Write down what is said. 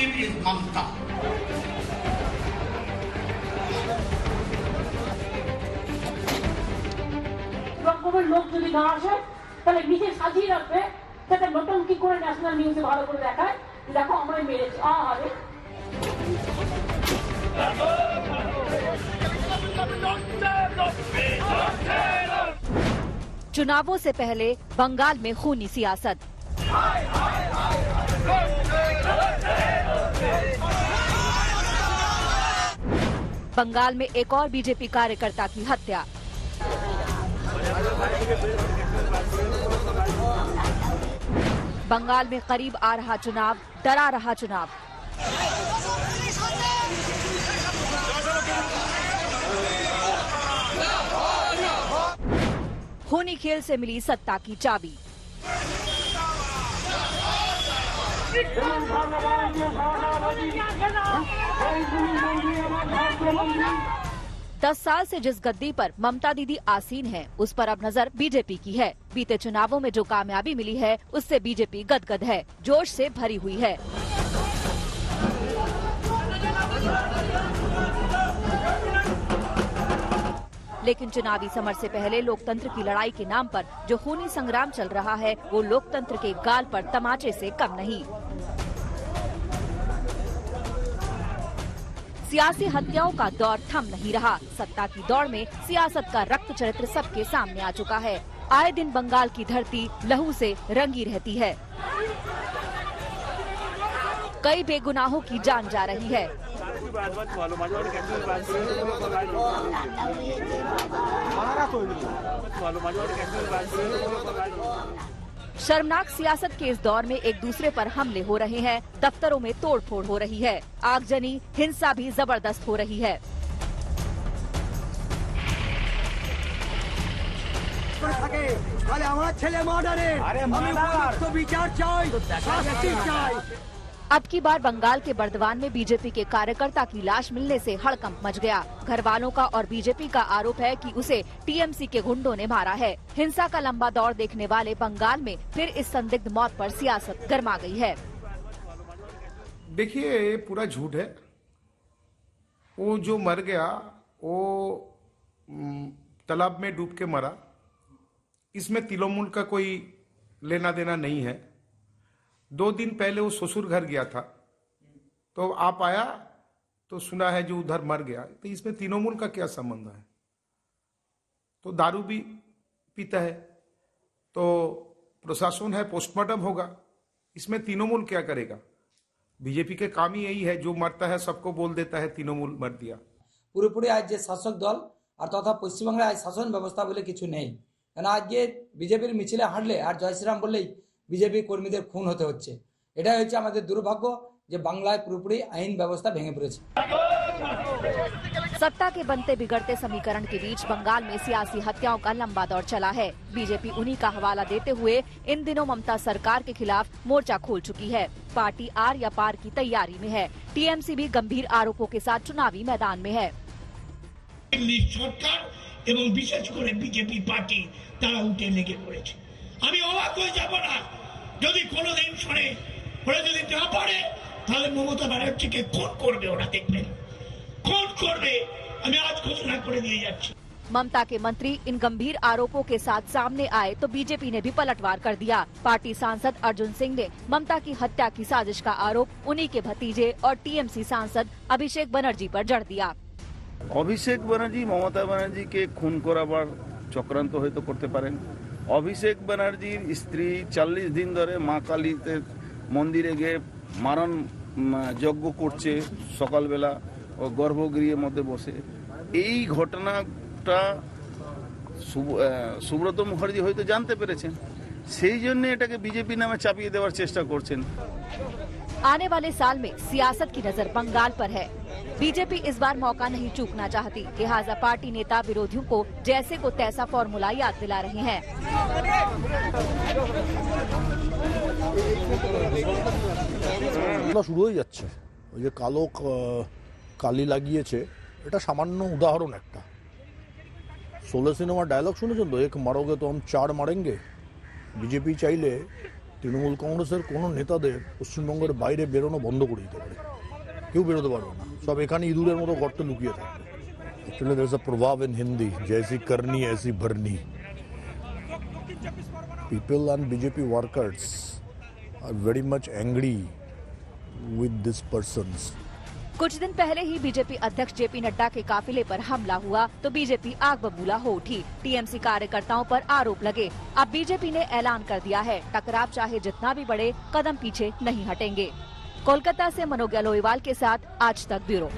name is Mamta. লোক যদি না আসে তাহলে নিজে সাজিয়ে রাখবে, সেটা নতুন কি করে ন্যাশনাল নিউজে ভালো করে দেখায়, দেখো আমরা মেরেছি। আরে चुनावों से पहले बंगाल में खूनी सियासत। बंगाल में एक और बीजेपी कार्यकर्ता की हत्या। बंगाल में करीब आ रहा चुनाव, डरा रहा चुनाव। खूनी खेल से मिली सत्ता की चाबी। दस साल से जिस गद्दी पर ममता दीदी आसीन है, उस पर अब नजर बीजेपी की है। बीते चुनावों में जो कामयाबी मिली है, उससे बीजेपी गदगद है, जोश से भरी हुई है। लेकिन चुनावी समर से पहले लोकतंत्र की लड़ाई के नाम पर जो खूनी संग्राम चल रहा है, वो लोकतंत्र के गाल पर तमाचे से कम नहीं। सियासी हत्याओं का दौर थम नहीं रहा। सत्ता की दौड़ में सियासत का रक्त चरित्र सबके सामने आ चुका है। आए दिन बंगाल की धरती लहू से रंगी रहती है। कई बेगुनाहों की जान जा रही है। शर्मनाक सियासत के इस दौर में एक दूसरे पर हमले हो रहे हैं, दफ्तरों में तोड़फोड़ हो रही है, आगजनी हिंसा भी जबरदस्त हो रही है। अब की बार बंगाल के बर्दवान में बीजेपी के कार्यकर्ता की लाश मिलने से हड़कंप मच गया। घर वालों का और बीजेपी का आरोप है कि उसे टीएमसी के गुंडों ने मारा है। हिंसा का लंबा दौर देखने वाले बंगाल में फिर इस संदिग्ध मौत पर सियासत गर्मा गई है। देखिए, ये पूरा झूठ है। वो जो मर गया वो तालाब में डूब के मरा। इसमें तिलोमुल का कोई लेना देना नहीं है। 2 दिन पहले वो ससुर घर गया था, तो आप आया तो सुना है जो उधर मर गया। तो इसमें तृणमूल का क्या संबंध है? तो दारू भी पीता है, तो प्रशासन है, पोस्टमार्टम होगा। इसमें तृणमूल क्या करेगा? बीजेपी के काम ही यही है, जो मरता है सबको बोल देता है तृणमूल मर दिया। পুরোপুরি আজ যে শাসক দল আর তথা পশ্চিমবাংলায় আজ শাসন ব্যবস্থা বলে কিছু নেই। কারণ আজ যে বিজেপির মিছিলে হাঁটলে আর জয় শ্রীরাম বললেই বিজেপি কর্মীদের খুন হতে হচ্ছে। এটাই হচ্ছে আমাদের দুর্ভাগ্য যে বাংলায় পুরোপুরি আইন ব্যবস্থা ভেঙে পড়েছে। सत्ता के बनते बिगड़ते समीकरण के बीच बंगाल में सियासी हत्याओं का लंबा दौर चला है। बीजेपी उन्हीं का हवाला देते हुए इन दिनों ममता सरकार के खिलाफ मोर्चा खोल चुकी है। पार्टी आर या पार की तैयारी में है। टीएमसी भी गंभीर आरोपों के साथ चुनावी मैदान में है। सरकार এবং বিশেষ করে বিজেপি পার্টি তারা উঠে লেগে পড়েছে। আমি অবাক হয়ে যাব না যদি কোনোদিন শুনে ওরা যদি না পারে তাহলে মমতা ব্যানার্জিকে খুন করবে। ওরা দেখবেন খুন করবে। আমি আজ ঘোষণা করে দিয়ে যাচ্ছি। ममता के मंत्री इन गंभीर आरोपों के साथ सामने आए तो बीजेपी ने भी पलटवार कर दिया। पार्टी सांसद अर्जुन सिंह ने ममता की हत्या की साजिश का आरोप उन्हीं के भतीजे और टीएमसी सांसद अभिषेक बनर्जी पर जड़ दिया। অভিষেক ব্যানার্জি মমতা ব্যানার্জিকে খুন করাবার চক্রান্ত হয়তো করতে পারেন। অভিষেক ব্যানার্জির স্ত্রী 40 দিন ধরে মা কালীতে মন্দিরে গিয়ে মারণ যজ্ঞ করছে সকালবেলা ও গর্ভগৃহের মধ্যে বসে। এই ঘটনাটা সুব্রত মুখার্জি হয়তো জানতে পেরেছেন, সেই জন্য এটাকে বিজেপি নামে চাপিয়ে দেওয়ার চেষ্টা করছেন। आने वाले साल में सियासत की नजर बंगाल पर है। बीजेपी इस बार मौका नहीं चूकना चाहती, लिहाजा पार्टी नेता विरोधियों को जैसे को तैसा फॉर्मूला याद दिला रहे हैं। শুরু হয়ে যাচ্ছে। ওই যে কালো কালি লাগিয়েছে, এটা সামান্য উদাহরণ একটা। 16 সিনেমার ডায়লগ শুনেছেন তো, এক মারোগে তো हम 4 মারেंगे। বিজেপি চাইলে তৃণমূল কংগ্রেসের কোনো নেতাদের পশ্চিমবঙ্গের বাইরে বেরোনো বন্ধ করে দিতে পারে, কেউ বেরোতে পারবে না, সব এখানে ইঁদুরের মতো গর্তে লুকিয়ে থাকবে। Actually, there is a proverb in Hindi, जैसी करनी ऐसी भरनी. People and BJP workers are very much angry with these persons. कुछ दिन पहले ही बीजेपी अध्यक्ष जेपी नड्डा के काफिले पर हमला हुआ तो बीजेपी आग बबूला हो उठी। टीएमसी कार्यकर्ताओं पर आरोप लगे। अब बीजेपी ने ऐलान कर दिया है, टकराव चाहे जितना भी बढ़े, कदम पीछे नहीं हटेंगे। कोलकाता से मनोज लोईवाल के साथ आज तक ब्यूरो।